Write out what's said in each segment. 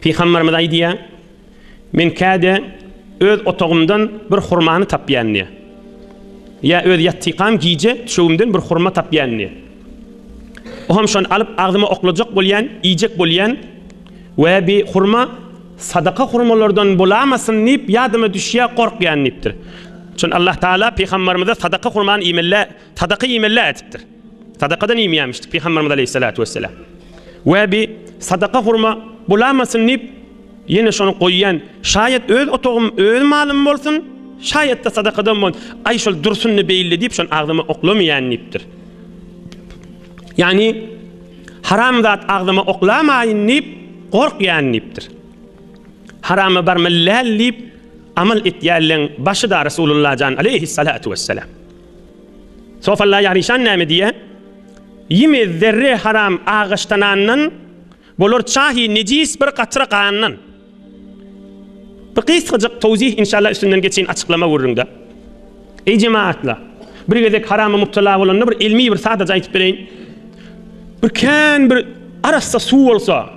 Peygamberimiz aýdýar, men käde öz otogumdan bir hurmany tapýandy. Ya öz ýatdyqam giýje şowumdan bir hurma tapýandy. Oham şonu alyp agzyma oklajak bolýan, iýjek bolýan we bir hurma sadaka hurmalardan bolamasyn diýip ýadyma düşýär, gorkýan diýipdir. Şon Allah Taala Peygamberimize sadaka hurmany sadaka ýemelle etipdir. Sadakadan ýemýärmişdik Peygamberimiz aleyhissalatu vesselam. We bir sadaka hurma bolamasyn diýip yine şonu goýýan, şayet öz otogum öz malym bolsun, şayet de sadakadan bol, ay şol dursunny beýilli diýip şonu agzyma oklamýan diýipdir. Yani haram zat agzyma oklamaýyn diýip gorkýan diýipdir. Haramy barmallal diýip amal etýärleň başyda Resulullah jan aleyhissalatu vesselam. Sofalla ýarişan näme diýe? Ýeme zerre haram ağaçtanandan bolar çahy nejis bir gatyra qandan. Bir qysgaçyk tawzih inşallah üstünden geçen açıklama görüň da. Ey cemaatlar, bir gezek harama mubtala bolanda bir ilmi bir sadaja aýtyp bereýin. Bir kan bir arassa su bolsa,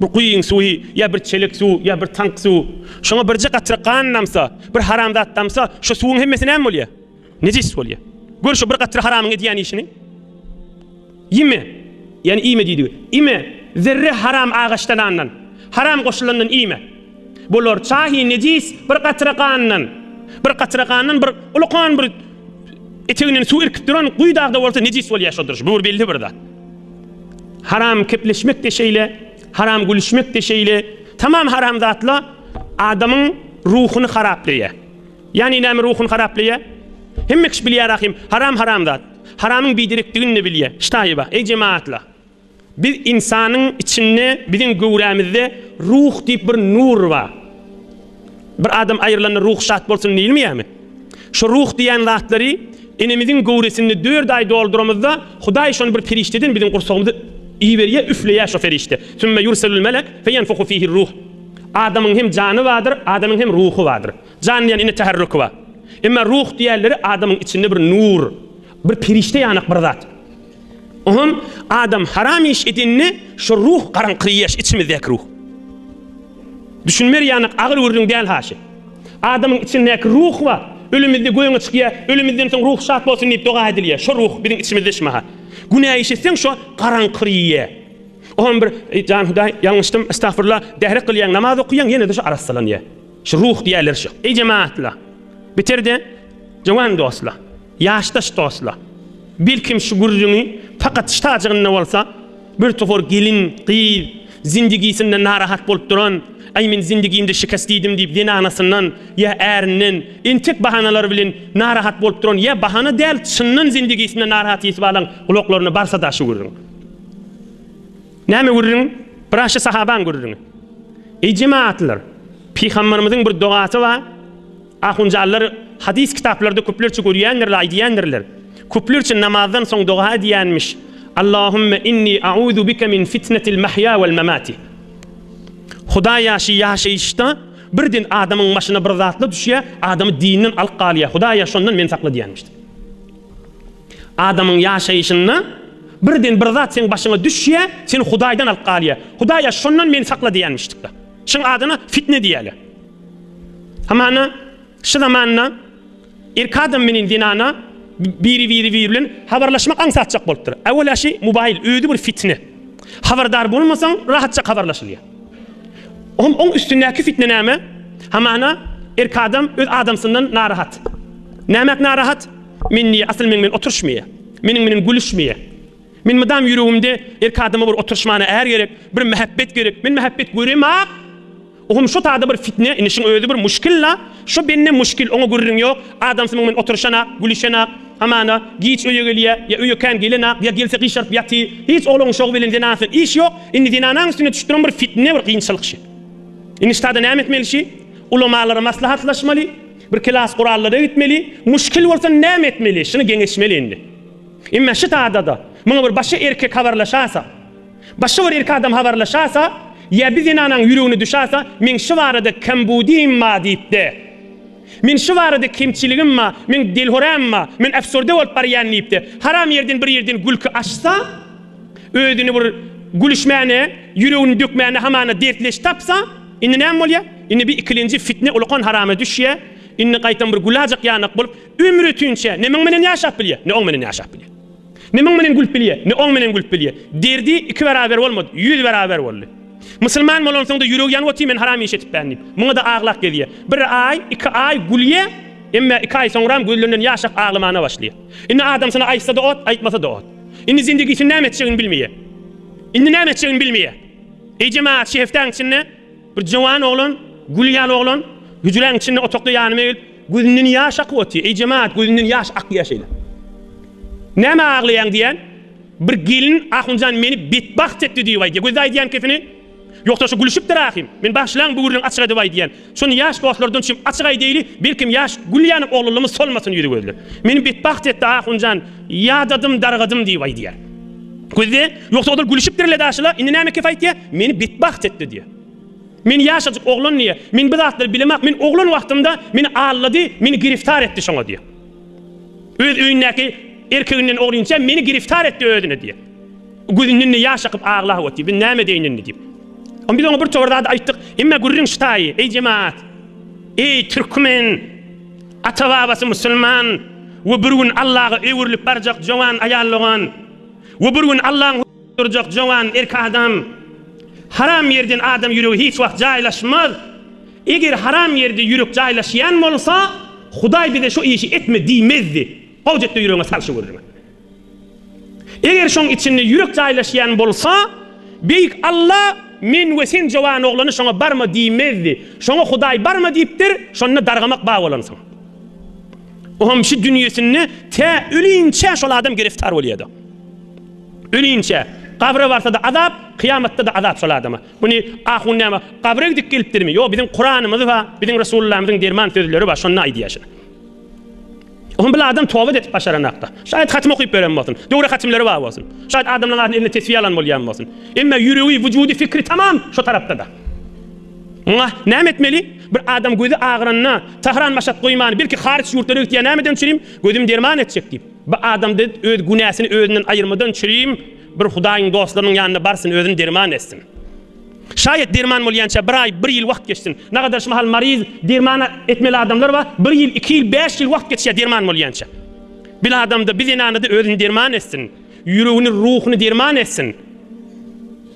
bir quýyň suwy, ya bir çelik su, ya bir tank su, şoňa birje gatyra qannamsa, bir haram zatdamsa, şu suwuň hemmesi näme bolýar? Nejis bolýar. Gör şu bir gatyra haramyň edýän işini. Ýeme, yani ime diýdi. Ime zerre haram ağaçtanandan, haram goşulandan ime. Bolar çahy nejis bir gatyra qandan, bir ulaqan bir eteginiň suw irkip duran guýdagda bolsa nejis bolýar şodur. Bu belli bir zat. Haram kepleşmek de şeyle, haram gülüşmek de şeyle, tamam haram zatla adamın ruhunu haraplayar. Yani näme ruhunu haraplayar? Hemme kiş bilýär ahim, haram zat. Haramyň bidirikdigini bilýär. Ştaýba, ey cemaatlar. Bir insanyň içinde, bizim göwrämizde ruh diýip bir nur bar. Bir adam aýrylanyr ruh şat bolsun diýilmeýärmi? Şu ruh diýen zatlary enimizin göwresini 4 ay dolduramyzda Hudaý şonu bir ferişteden bizim gursagymyzy İberiye üfleýär şo ferişte. Sümme yurselul melek feyenfuhu fihi ruh. Adamın hem canı vardır, adamın hem ruhu vardır. Can diýen ine taharruk var. Emma ruh diýerleri adamın içinde bir nur, bir ferişte ýanyk bir zat. Ohum adam haram iş edinni şu ruh garaňqyryýaş içimizdäki ruh. Düşünmer ýanyk agyr gördüň däl haşy. Adamın içindäki ruh var. Ölümizde goýuňa çykýar, ölümizden soň ruh şat bolsun diýip doga edilýär. Şo ruh biziň içimizde şmaha. Günah işetsen şu garaňqyryýar. Ohum bir can Hudaý ýalňyşdym, estağfurullah, dähri qilýän, namaz okuýan, ýene de şu arassalanýar. Şu ruh diýerler şu. Ey cemaatlar, bitirdi. Jowan dostlar, ýaşdaş dostlar. Bilkim şu gurjüňi fakat ştajagyny bolsa, bir tofor gelin, gyz, zindigisinden narahat bolup duran, ay men zindigimde şikastiydim diýip dine anasından ya ärinden intek bahanalar bilen narahat bolup duran, ya bahana däl çynnyň zindigisinden narahat ýetip alan gulaklaryny barsa da şu görüň. Näme görüň? Braşy sahaban görüň. Ey cemaatlar, Peygamberimiziň bir dogasy bar. Ahunjallar hadis kitaplarda köplerçe görýändirler, aýdýandirler. Köplerçe namazdan soň doga diýänmiş. Allahumme inni a'udhu bika min fitnetil mahya wal mamati. Hudaý ýaşaýyşda birden adamyň başyna bir zatly düşýär, adamy dininden alyp galýar. Hudaý şondan men sakla diýenmişdi. Adamyň ýaşaýyşyna birden bir zat seň başyna düşýär, sen Hudaýdan alyp galýar. Hudaý şondan men sakla diýenmişdik. Şoň adyna fitne diýerler. Hamana şu zamanna erkadam menen dinana biri bilen habarlaşmak aňsatjak bolupdyr. Awwal aşy mobil öýdi bir fitne. Habardar bolmasaň rahatça habarlaşylýar. Onun üstündeki fitne näme? Hamana erkadam öz adamsından narahat. Nämek narahat? Minni asıl men oturşmaýar. Meniň gülüşmeýär. Men madam ýüregimde erkadama bir oturşmany är gerek, bir mehabbet gerek. Men mehabbet göremap. Ohum şu taada bir fitne, inişin öýdi bir muşkilla. Şu benne muşkil, onu görüň ýok. Adamsy men oturşana, gülüşana, hamana giç öýe gelýär, ya öýe kan gelena, ya gelse gişarp ýaty. Hiç olaň şoň bilen dinasyn iş ýok. Indi dinanyň üstüne düşdüren bir fitne, bir gynçylyk şi. İniştada näme etmelişi? Ulamalar maslahatlaşmaly, bir klas gurallara gitmeli, muşkil bolsa näme etmeli? Şunu geňeşmeli indi. Imma şu taada muňa bir başy erkek habarlaşasa, başy bir erkek adam habarlaşasa, ya biz inanyň ýüregine düşäse, men şu barada kambudim ma diýipdi. Men şu barada kimçiligim ma, men dilhoram ma, men afsurde bolup barýan diýipdi. Haram ýerden bir ýerden gülki açsa, öýdüni bir gülüşmäne, yüreğini dökmäne hamana dertleş tapsa, inni näme bolýar? Inni bir ikilinci fitne ulaqan harama düşýär. Inni gaýtan bir gulajak ýanyk bolup, ömrü tünçe nemeň menen ýaşap bilýär, ne oň menen ýaşap bilýär. Nemeň menen gülüp bilýär, ne oň menen gülüp bilýär. Derdi iki beraber bolmady, 100 beraber boldy. Müslüman bolan soňda ýüregi ýanyp otyr, men haram ýeşetip bändip. Muňa da aglak gelýär. Bir ay, 2 ay gülýe, emma 2 ay soňra güllerinden ýaşak aglamana başlaýar. Inni adam sana aýtsa da ot, aýtmasa da ot. Inni zindigi üçin näme etjegini bilmeýär. Inni näme etjegini bilmeýär. Ey jemaat, şeheftäň içinde bir jowan oglan, gülýän oglan, hüjräň içinde otokda ýanyma gelip, gözünden ýaş akyp otyr. Ey jemaat, gözünden ýaş akýar şeýle. Näme aglaýan diýen? Bir gelin ahunjan meni betbaht etdi diýip aýdy. Göz aýdýan kefini yoksa şu gülüşüp durahim. Men başlayan bu gürün açığa devay diyen. Şunu yaş dostlardan çim açığa deyli. Belkim yaş gülyanıp oğluluğumuz solmasın yürü gözler. Meni bitbaht etti ahuncan. Yadadım dargadım deyvay diyen. Gözde yoksa odur gülüşüp dirle daşıla. İndi näme kefayt diye. Meni bitbaht etti diye. Men yaşacık oğlun niye? Men bir zatları bilemek. Men oğlun vaxtımda meni ağladı. Meni giriftar etti şuna diye. Öz öyündeki erkeğinden oğlunca meni giriftar etti ödüne diye. Gözünün yaşakıp ağlahu otti. Ben näme deyinin deyip. Biz ona bir torda da ayttık. Emme gurrin ştayı. Ey cemaat. Ey Türkmen. Ata babası Müslüman. Ve bir gün Allah'a evrilip baracak jowan ayallığın. Ve bir gün Allah'ın duracak jowan erkek adam. Haram yerden adam yüreği hiç vakt caylaşmaz. Eğer haram yerde yürek caylaşyan olsa Huday bize şu işi etme diymezdi. Havcette yüreğine salşı vurur. Eğer şunun içinde yürek caylaşyan olsa büyük Allah men ve sen jowan oğlanı şoňa barma diýmezdi. Şoňa Hudaý barma diýipdir, şonu dargamak baý bolansyň. Oňam şu dünýesini te ölünçe şol adam giriftar bolýardy. Ölünçe. Kabra varsa da azap, kıyamatda da azap şol adama. Bunu ahun näme? Kabra gidip gelipdirmi? Yo, bizim Kur'anymyz we bizim Resulullahymyzyň derman sözleri bar, şonu aýdy ýaşy. Oňam bir adam tawbat etip başaranakda. Şayet hatim okuyup beren bolsun. Dogry hatimleri bar bolsun. Şayet adamlaryň eline tesbih alan bolýan bolsun. Emma yüreği, vücudy, fikri tamam şu tarapda da. Oňa näme etmeli? Bir adam gözi ağranyna, tahran maşat goýmany, belki hariç ýurtlara gitýän nämeden çüreyim, gözüm derman etjek diýip. Bu adam dedi öz günäsini özünden aýyrmadan çüreyim, bir Hudaýyň dostlarynyň ýanyna barsyn, özüni derman etsin. Şayet derman bolýança bir ay, 1 ýyl wagt geçsin. Ne kadar şmahal mariz derman etmeli adamlar var. 1 ýyl, 2 ýyl, 5 ýyl wagt geçýär derman bolýança. Bir adam da bir enanyda özüni derman etsin. Yüreğini, ruhunu derman etsin.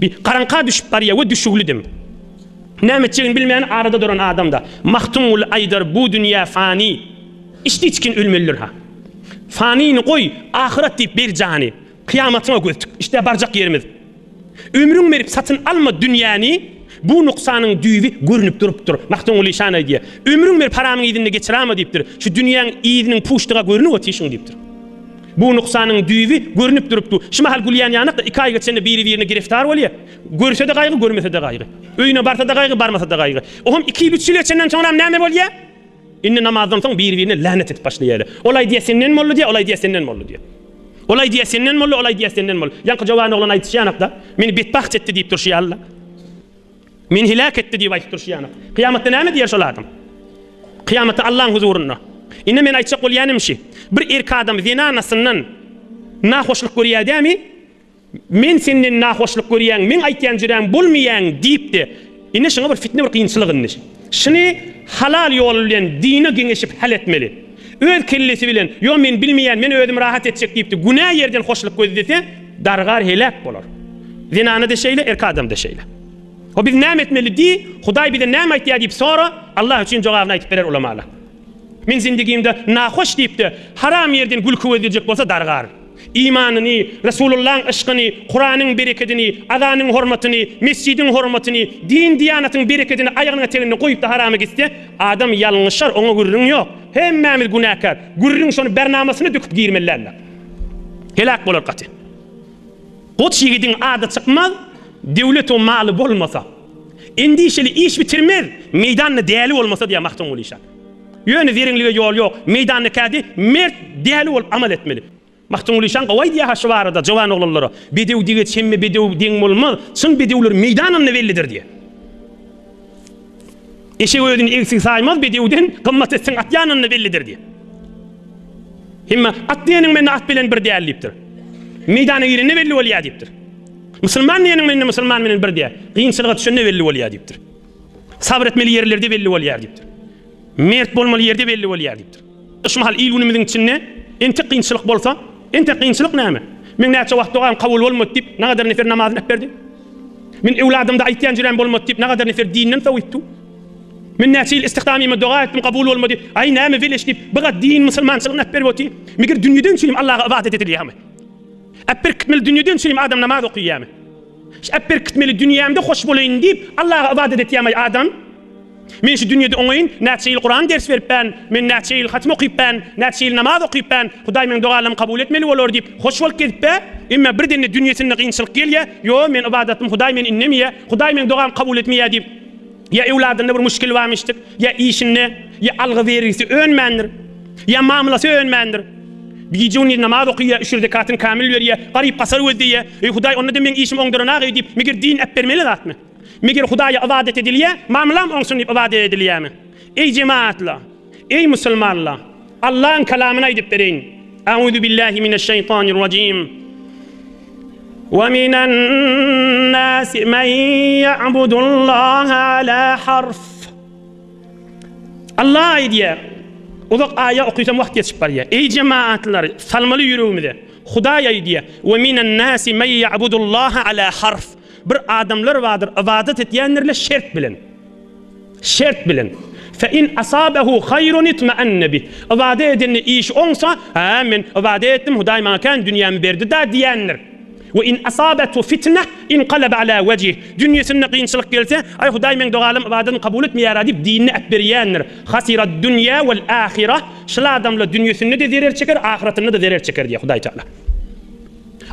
Bir karanqa düşüp barýar we düşüglidim. Näme etjegini bilmeýän arada duran adamda. Mahtumul aydar bu dünýä fani. İşte içkin ölmelidir ha. Fanini koy, ahiret deyip bir cani. Kıyamatına gözdük. İşte baracak yerimiz. Ömrün verip satın alma dünýäni, bu nuksanın düýbi görünüp durupdur. Mahtumul işana diye. Ömrün verip paramın iyidinde geçirama deyipdir. Şu dünýäň iyidinin puştuğa görünüp otýşyň deyipdir. Bu nuksanın düýbi görünüp durupdu. Şima hal gülýän ýanyk da 2 ay geçende biri-birine giriftar bolýar. Görse de gaýgy, görmese de gaýgy. Öýüne barsa da gaýgy, barmasa da gaýgy. Oňam 2 ýyl 3 ýyl geçenden soňra näme bolýar? Inni namazdan soň biri-birine lanet etip başlaýar. Olay diýe senden mollu diýe, olay diýe senden mollu diýe. Olay diýe senden mollu, olay diýe senden mollu. Ýanky jowan oglan aýtýanakda, meni betbaht etdi diýip durşy Allah. Meni hilak etdi diýip aýtyp durşy ýanyk. Kıyamatda näme diýer şol adam? Kıyamatda Allah'ın huzurunda. Indi men aýtjak bolýanymşy, bir erkek adam zina nasyndan nahoşluk görýärmi? Men senden nahoşluk görýän, men aýtýan jirän bolmaýan diýipdi. Indi şoňa bir fitne, bir kynçylyk indi. Şunu halal ýol bilen dine geňeşip hal etmeli. Öz kellesi bilen, yo men bilmeýän, men özüm rahat etjek diýipdi. Günä ýerden hoşluk gözlese, dargar helak bolar. Zinany da şeýle, erkek adam da şeýle. O biz näme etmeli di? Hudaý bize näme aýtýar diýip sonra Allah üçin jogabyny aýtyp berer ulamalar. Men zindigimde nahoş diýipdi, haram ýerden gülkü edecek bolsa dargar. İmanını, Resulullah'ın aşkını, Kur'an'ın bereketini, adanyň hormatyny, mescidin hormatyny, din diýanatyň bereketini aýagyna terini goýup da harama gitse, adam ýalňyşar, oňa gürrüň ýok. Hemmämiz günäkar. Gürrüň şonu bernamasyny döküp giýirmelerler. Helak bolar gaty. Goç ýigidin ady çykmaz, döwlet o maly bolmasa. Endişeli iş bitirmez, meýdanyny däli bolmasa diýe mahtum bolýar. Ýöne zeriňlige ýol ýok, meýdanyny kädi, mert däli bolup amal etmeli. Mahtumul işan gawaý diýe haşy barada jowan oglanlara. Bedew diýe çemme bedew deň bolmaz. Çyn bedewler meýdanyny bellidir diýe. Eşe öýdüň eksik saýmaz bedewden gymmat etsin atýanyny bellidir diýe. Himma atýanyň meni at bilen bir däl diýipdir. Meýdanyň ýerini belli bolýar diýipdir. Müslüman nenin Müslüman menen bir diye. Kıyınçılığa düşende belli bolýar diýipdir. Sabr etmeli yerlerde belli bolýar diýipdir. Mert bolmaly yerde belli bolýar diýipdir. Şu mahal ilmimiziň içinde ente kıyınçylyk bolsa, ente kıyınçylyk näme? Men näçe wagt dogam kabul bolmady diýip nägadar nefer namazyny öpberdi. Men ewladymda aýtýan jirem bolmady diýip nägadar nefer dininden fawitdy. Men näçe ýyl istihdamymy doga etdim kabul bolmady. Ay näme bileş diýip biga din musulmançylygyny öpberdi. Meger dünýeden çylim Allah'a ibadet edilýärmi? Öpber kitmeli dünýeden çylim adam namaz okuyýarmy? Öpber kitmeli dünýämde hoş bolayyn diýip Allah'a ibadet etýärmi adam? Men şu dünýede oňaýyn näçe ýyl Kur'an ders beripben, men näçe ýyl hatmy okuypben, näçe ýyl namaz okuypben, Hudaý meniň dogalym kabul etmeli bolar diýip hoş bolup ketipbe, emma birdenne dünýesinde kynçylyk gelýär, yo men ibadatym Hudaý meni innemýär, Hudaý meniň dogalym kabul etmeýär diýip ya ewladynda bir müşkil barmyşdyk, ya işinde, ya algy bergisi önmendir, ya mamlasy önmendir. Biýjuni namaz okuyýar, 3 rekatyn kamil berýär, garyp gasar öldüýär. Hudaý onda da men işim oňdurana diýip, meger din öpbermeli zatmy? Meger Hudaýa ibadet edilýär, mamlam oňsun diýip ibadet edilýärmi? Ey cemaatlar, ey musulmanlar, Allah'ın kalamyny aýdyp bereýin. Euzu billahi mineşşeytanirracim. Ve minen nasi men ya'budullaha ala harf. Allah aýdýar. Uzak aya okuysam wagt geçip barýar. Ey cemaatlar, salmaly ýüregimde. Hudaý aýdýar. Ve minen nasi men ya'budullaha ala harf. Bir adamlar vardır, ibadet etýänlerle şert bilen. Şert bilen. Fe in asabehu hayrun itma'anna bih. Ibadet edeni iş onsa, ha men ibadet etdim, Hudaý maňa kan dünýämi berdi da diýenler. Ve in asabatu fitne inqalab ala wejih. Dünýesinde kynçylyk gelse, ay Hudaý meniň dogalym ibadetini kabul etmeýär diýip dinini öpberýänler. Hasirad dunya wal ahireh. Şol adamlar dünýesinde de zerer çeker, ahiretinde de zerer çeker diýär Hudaý Taala.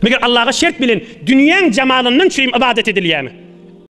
Meger Allah'a şert bilen dünýäň jamalyndan çyrim ibadet edilýärmi?